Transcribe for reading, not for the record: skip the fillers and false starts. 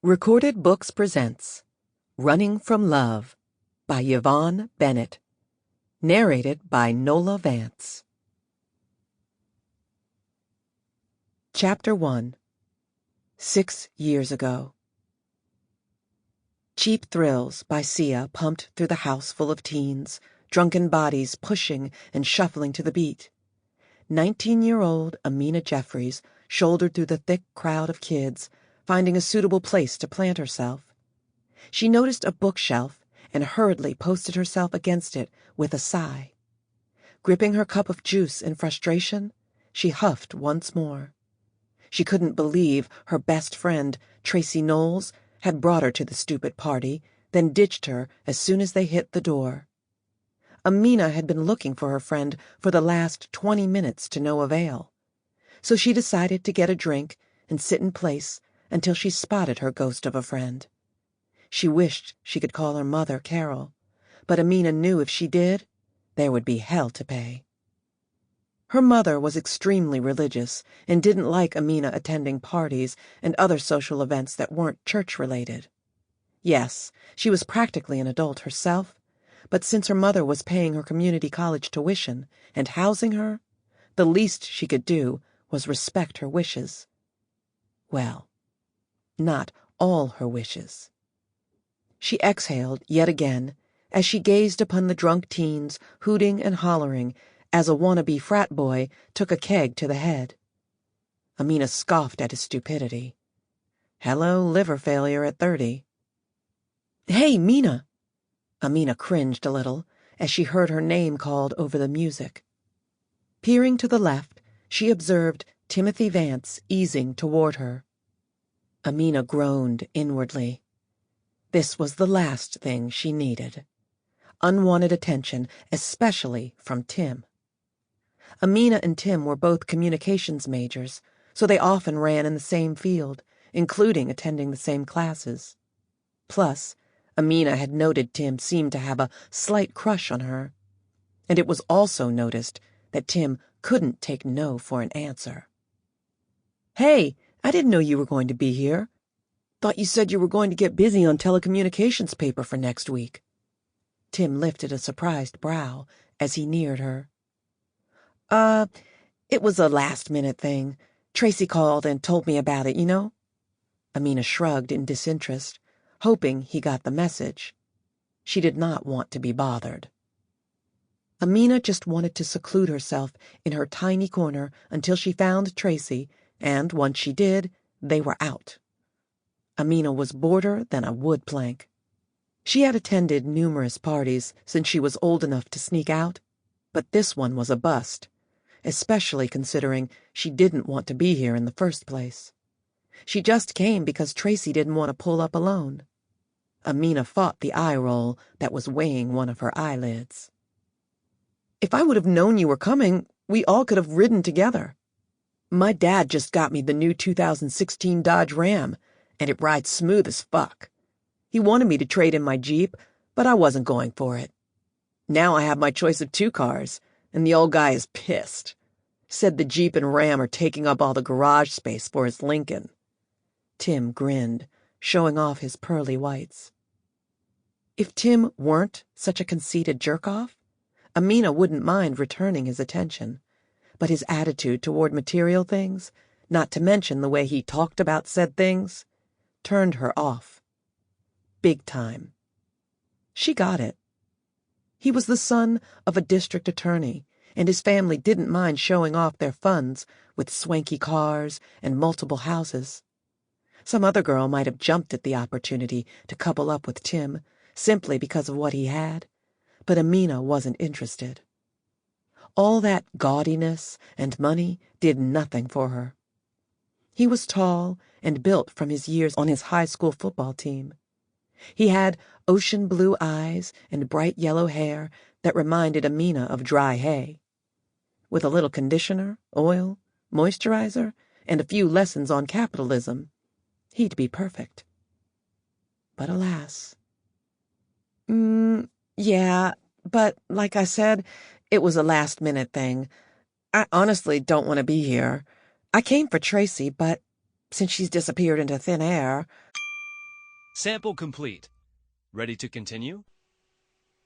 Recorded Books presents Running from Love by Yvonne Bennett. Narrated by Nola Vance. Chapter 1. 6 Years Ago. Cheap Thrills by Sia pumped through the house full of teens, drunken bodies pushing and shuffling to the beat. 19-year-old Amina Jefferies shouldered through the thick crowd of kids, finding a suitable place to plant herself. She noticed a bookshelf and hurriedly posted herself against it with a sigh. Gripping her cup of juice in frustration, she huffed once more. She couldn't believe her best friend, Tracy Knowles, had brought her to the stupid party, then ditched her as soon as they hit the door. Amina had been looking for her friend for the last 20 minutes to no avail, so she decided to get a drink and sit in place until she spotted her ghost of a friend. She wished she could call her mother Carol, but Amina knew if she did, there would be hell to pay. Her mother was extremely religious and didn't like Amina attending parties and other social events that weren't church-related. Yes, she was practically an adult herself, but since her mother was paying her community college tuition and housing her, the least she could do was respect her wishes. Well, not all her wishes. She exhaled yet again as she gazed upon the drunk teens hooting and hollering as a wannabe frat boy took a keg to the head. Amina scoffed at his stupidity. Hello, liver failure at 30. Hey, Mina! Amina cringed a little as she heard her name called over the music. Peering to the left, she observed Timothy Vance easing toward her. Amina groaned inwardly. This was the last thing she needed. Unwanted attention, especially from Tim. Amina and Tim were both communications majors, so they often ran in the same field, including attending the same classes. Plus, Amina had noted Tim seemed to have a slight crush on her, and it was also noticed that Tim couldn't take no for an answer. Hey, I didn't know you were going to be here. Thought you said you were going to get busy on telecommunications paper for next week. Tim lifted a surprised brow as he neared her. It was a last-minute thing. Tracy called and told me about it, you know? Amina shrugged in disinterest, hoping he got the message. She did not want to be bothered. Amina just wanted to seclude herself in her tiny corner until she found Tracy, and once she did, they were out. Amina was boreder than a wood plank. She had attended numerous parties since she was old enough to sneak out, but this one was a bust, especially considering she didn't want to be here in the first place. She just came because Tracy didn't want to pull up alone. Amina fought the eye roll that was weighing one of her eyelids. If I would have known you were coming, we all could have ridden together. My dad just got me the new 2016 Dodge Ram, and it rides smooth as fuck. He wanted me to trade in my Jeep, but I wasn't going for it. Now I have my choice of 2 cars, and the old guy is pissed. Said the Jeep and Ram are taking up all the garage space for his Lincoln. Tim grinned, showing off his pearly whites. If Tim weren't such a conceited jerk-off, Amina wouldn't mind returning his attention, but his attitude toward material things, not to mention the way he talked about said things, turned her off. Big time. She got it. He was the son of a district attorney, and his family didn't mind showing off their funds with swanky cars and multiple houses. Some other girl might have jumped at the opportunity to couple up with Tim simply because of what he had, but Amina wasn't interested. All that gaudiness and money did nothing for her. He was tall and built from his years on his high school football team. He had ocean blue eyes and bright yellow hair that reminded Amina of dry hay. With a little conditioner, oil, moisturizer, and a few lessons on capitalism, he'd be perfect. But alas. Yeah, but like I said, it was a last-minute thing. I honestly don't want to be here. I came for Tracy, but since she's disappeared into thin air... Sample complete. Ready to continue?